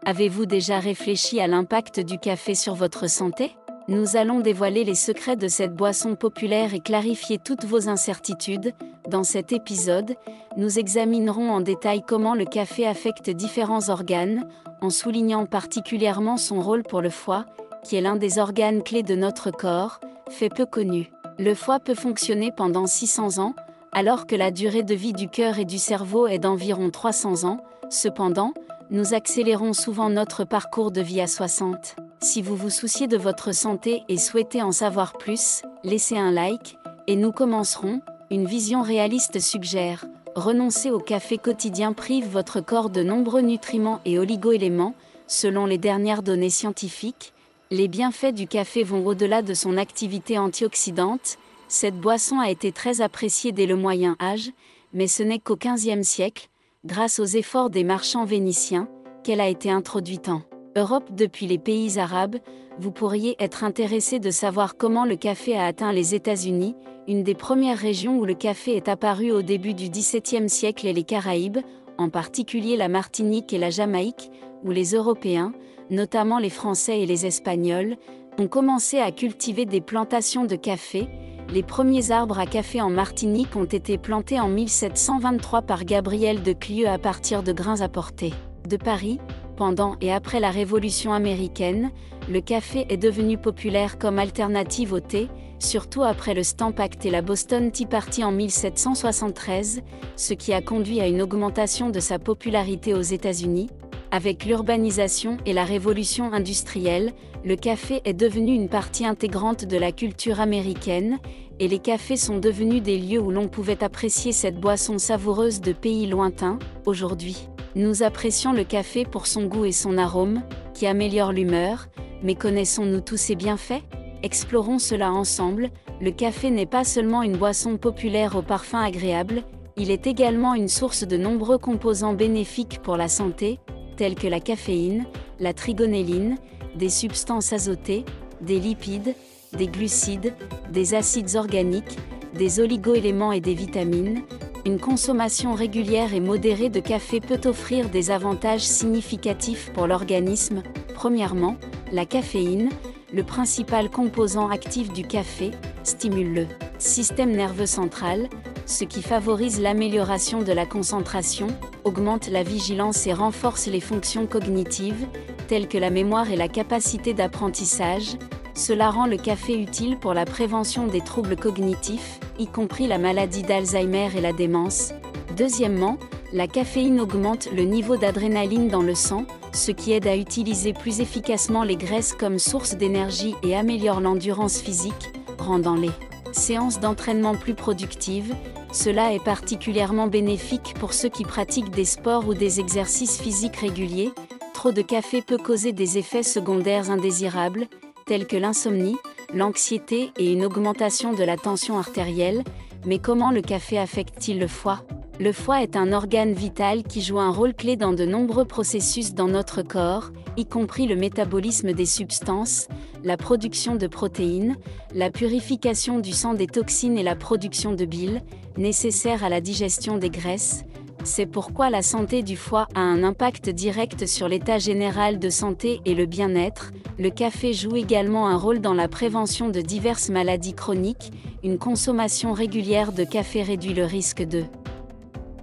Avez-vous déjà réfléchi à l'impact du café sur votre santé? Nous allons dévoiler les secrets de cette boisson populaire et clarifier toutes vos incertitudes. Dans cet épisode, nous examinerons en détail comment le café affecte différents organes, en soulignant particulièrement son rôle pour le foie, qui est l'un des organes clés de notre corps, fait peu connu. Le foie peut fonctionner pendant 600 ans, alors que la durée de vie du cœur et du cerveau est d'environ 300 ans. Cependant, nous accélérons souvent notre parcours de vie à 60. Si vous vous souciez de votre santé et souhaitez en savoir plus, laissez un like, et nous commencerons. Une vision réaliste suggère: renoncer au café quotidien prive votre corps de nombreux nutriments et oligo-éléments. Selon les dernières données scientifiques, les bienfaits du café vont au-delà de son activité antioxydante. Cette boisson a été très appréciée dès le Moyen Âge, mais ce n'est qu'au XVe siècle, grâce aux efforts des marchands vénitiens, qu'elle a été introduite en Europe depuis les pays arabes. Vous pourriez être intéressé de savoir comment le café a atteint les États-Unis. Une des premières régions où le café est apparu au début du XVIIe siècle est les Caraïbes, en particulier la Martinique et la Jamaïque, où les Européens, notamment les Français et les Espagnols, ont commencé à cultiver des plantations de café. Les premiers arbres à café en Martinique ont été plantés en 1723 par Gabriel de Clieu à partir de grains apportés de Paris. Pendant et après la Révolution américaine, le café est devenu populaire comme alternative au thé, surtout après le Stamp Act et la Boston Tea Party en 1773, ce qui a conduit à une augmentation de sa popularité aux États-Unis. Avec l'urbanisation et la révolution industrielle, le café est devenu une partie intégrante de la culture américaine, et les cafés sont devenus des lieux où l'on pouvait apprécier cette boisson savoureuse de pays lointains. Aujourd'hui, nous apprécions le café pour son goût et son arôme, qui améliorent l'humeur, mais connaissons-nous tous ses bienfaits? Explorons cela ensemble. Le café n'est pas seulement une boisson populaire au parfum agréable, il est également une source de nombreux composants bénéfiques pour la santé, tels que la caféine, la trigonelline, des substances azotées, des lipides, des glucides, des acides organiques, des oligo-éléments et des vitamines. Une consommation régulière et modérée de café peut offrir des avantages significatifs pour l'organisme. Premièrement, la caféine, le principal composant actif du café, stimule le système nerveux central, ce qui favorise l'amélioration de la concentration, augmente la vigilance et renforce les fonctions cognitives, telles que la mémoire et la capacité d'apprentissage. Cela rend le café utile pour la prévention des troubles cognitifs, y compris la maladie d'Alzheimer et la démence. Deuxièmement, la caféine augmente le niveau d'adrénaline dans le sang, ce qui aide à utiliser plus efficacement les graisses comme source d'énergie et améliore l'endurance physique, rendant les séances d'entraînement plus productives. Cela est particulièrement bénéfique pour ceux qui pratiquent des sports ou des exercices physiques réguliers. Trop de café peut causer des effets secondaires indésirables, tels que l'insomnie, l'anxiété et une augmentation de la tension artérielle. Mais comment le café affecte-t-il le foie? Le foie est un organe vital qui joue un rôle clé dans de nombreux processus dans notre corps, y compris le métabolisme des substances, la production de protéines, la purification du sang des toxines et la production de bile, nécessaires à la digestion des graisses. C'est pourquoi la santé du foie a un impact direct sur l'état général de santé et le bien-être. Le café joue également un rôle dans la prévention de diverses maladies chroniques. Une consommation régulière de café réduit le risque de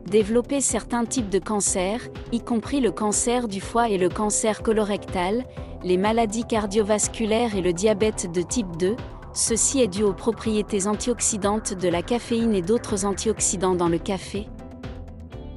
développer certains types de cancers, y compris le cancer du foie et le cancer colorectal, les maladies cardiovasculaires et le diabète de type 2. Ceci est dû aux propriétés antioxydantes de la caféine et d'autres antioxydants dans le café,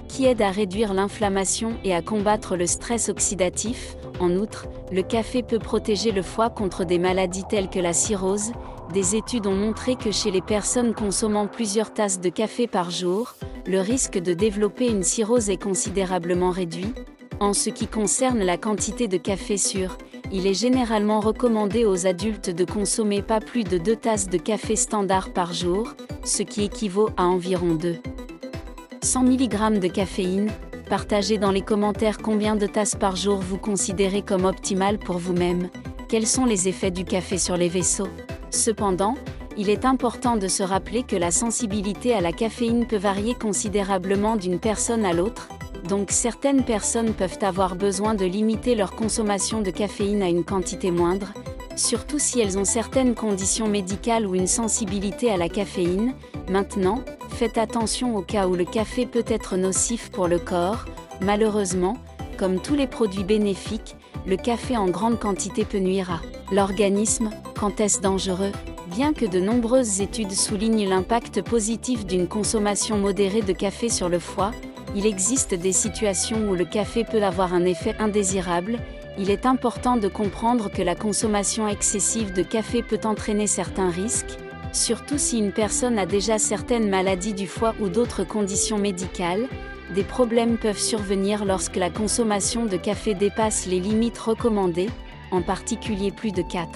qui aident à réduire l'inflammation et à combattre le stress oxydatif. En outre, le café peut protéger le foie contre des maladies telles que la cirrhose. Des études ont montré que chez les personnes consommant plusieurs tasses de café par jour, le risque de développer une cirrhose est considérablement réduit. En ce qui concerne la quantité de café sûr, il est généralement recommandé aux adultes de consommer pas plus de 2 tasses de café standard par jour, ce qui équivaut à environ 200 mg de caféine. Partagez dans les commentaires combien de tasses par jour vous considérez comme optimal pour vous-même. Quels sont les effets du café sur les vaisseaux? Cependant, il est important de se rappeler que la sensibilité à la caféine peut varier considérablement d'une personne à l'autre. Donc certaines personnes peuvent avoir besoin de limiter leur consommation de caféine à une quantité moindre, surtout si elles ont certaines conditions médicales ou une sensibilité à la caféine. Maintenant, faites attention au cas où le café peut être nocif pour le corps. Malheureusement, comme tous les produits bénéfiques, le café en grande quantité peut nuire à l'organisme. Quand est-ce dangereux ? Bien que de nombreuses études soulignent l'impact positif d'une consommation modérée de café sur le foie, il existe des situations où le café peut avoir un effet indésirable. Il est important de comprendre que la consommation excessive de café peut entraîner certains risques, surtout si une personne a déjà certaines maladies du foie ou d'autres conditions médicales. Des problèmes peuvent survenir lorsque la consommation de café dépasse les limites recommandées, en particulier plus de 4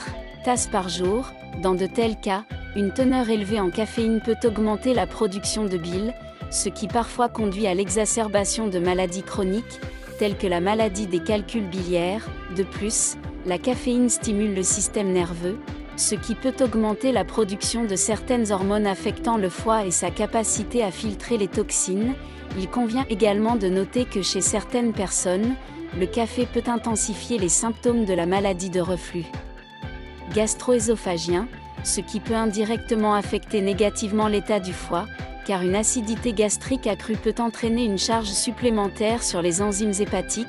tasses par jour. Dans de tels cas, une teneur élevée en caféine peut augmenter la production de bile, ce qui parfois conduit à l'exacerbation de maladies chroniques, telles que la maladie des calculs biliaires. De plus, la caféine stimule le système nerveux, ce qui peut augmenter la production de certaines hormones affectant le foie et sa capacité à filtrer les toxines. Il convient également de noter que chez certaines personnes, le café peut intensifier les symptômes de la maladie de reflux gastro-œsophagien, ce qui peut indirectement affecter négativement l'état du foie, car une acidité gastrique accrue peut entraîner une charge supplémentaire sur les enzymes hépatiques.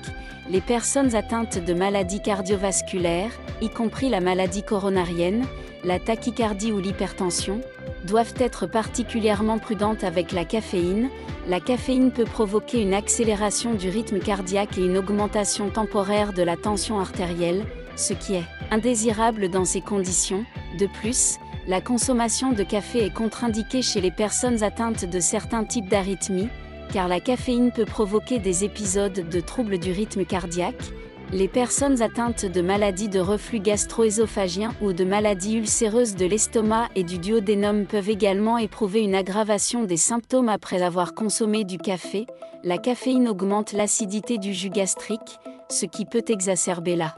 Les personnes atteintes de maladies cardiovasculaires, y compris la maladie coronarienne, la tachycardie ou l'hypertension, doivent être particulièrement prudentes avec la caféine. La caféine peut provoquer une accélération du rythme cardiaque et une augmentation temporaire de la tension artérielle, ce qui est indésirable dans ces conditions. De plus, la consommation de café est contre-indiquée chez les personnes atteintes de certains types d'arythmies, car la caféine peut provoquer des épisodes de troubles du rythme cardiaque. Les personnes atteintes de maladies de reflux gastro-œsophagien ou de maladies ulcéreuses de l'estomac et du duodénum peuvent également éprouver une aggravation des symptômes après avoir consommé du café. La caféine augmente l'acidité du jus gastrique, ce qui peut exacerber la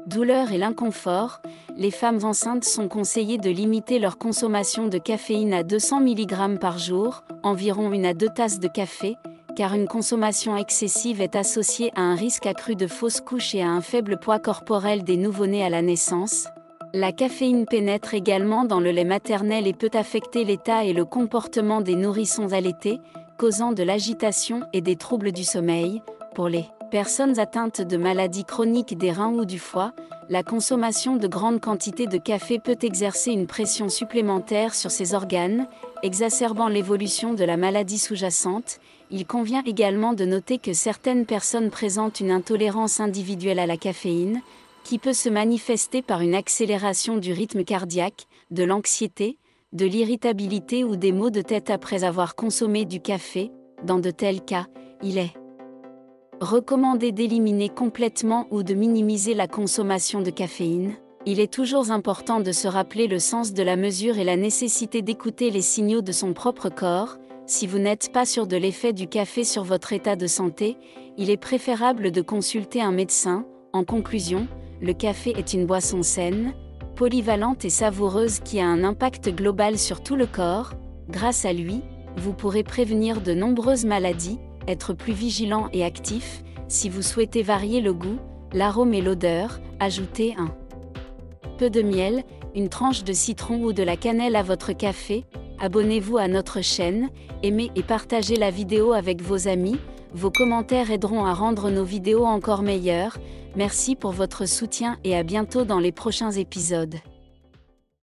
douleur et l'inconfort. Les femmes enceintes sont conseillées de limiter leur consommation de caféine à 200 mg par jour, environ 1 à 2 tasses de café, car une consommation excessive est associée à un risque accru de fausses couches et à un faible poids corporel des nouveau-nés à la naissance. La caféine pénètre également dans le lait maternel et peut affecter l'état et le comportement des nourrissons allaités, causant de l'agitation et des troubles du sommeil. Pour les personnes atteintes de maladies chroniques des reins ou du foie, la consommation de grandes quantités de café peut exercer une pression supplémentaire sur ces organes, exacerbant l'évolution de la maladie sous-jacente. Il convient également de noter que certaines personnes présentent une intolérance individuelle à la caféine, qui peut se manifester par une accélération du rythme cardiaque, de l'anxiété, de l'irritabilité ou des maux de tête après avoir consommé du café. Dans de tels cas, il est recommandé d'éliminer complètement ou de minimiser la consommation de caféine. Il est toujours important de se rappeler le sens de la mesure et la nécessité d'écouter les signaux de son propre corps. Si vous n'êtes pas sûr de l'effet du café sur votre état de santé, il est préférable de consulter un médecin. En conclusion, le café est une boisson saine, polyvalente et savoureuse qui a un impact global sur tout le corps. Grâce à lui, vous pourrez prévenir de nombreuses maladies, être plus vigilant et actif. Si vous souhaitez varier le goût, l'arôme et l'odeur, ajoutez un peu de miel, une tranche de citron ou de la cannelle à votre café. Abonnez-vous à notre chaîne, aimez et partagez la vidéo avec vos amis. Vos commentaires aideront à rendre nos vidéos encore meilleures. Merci pour votre soutien et à bientôt dans les prochains épisodes.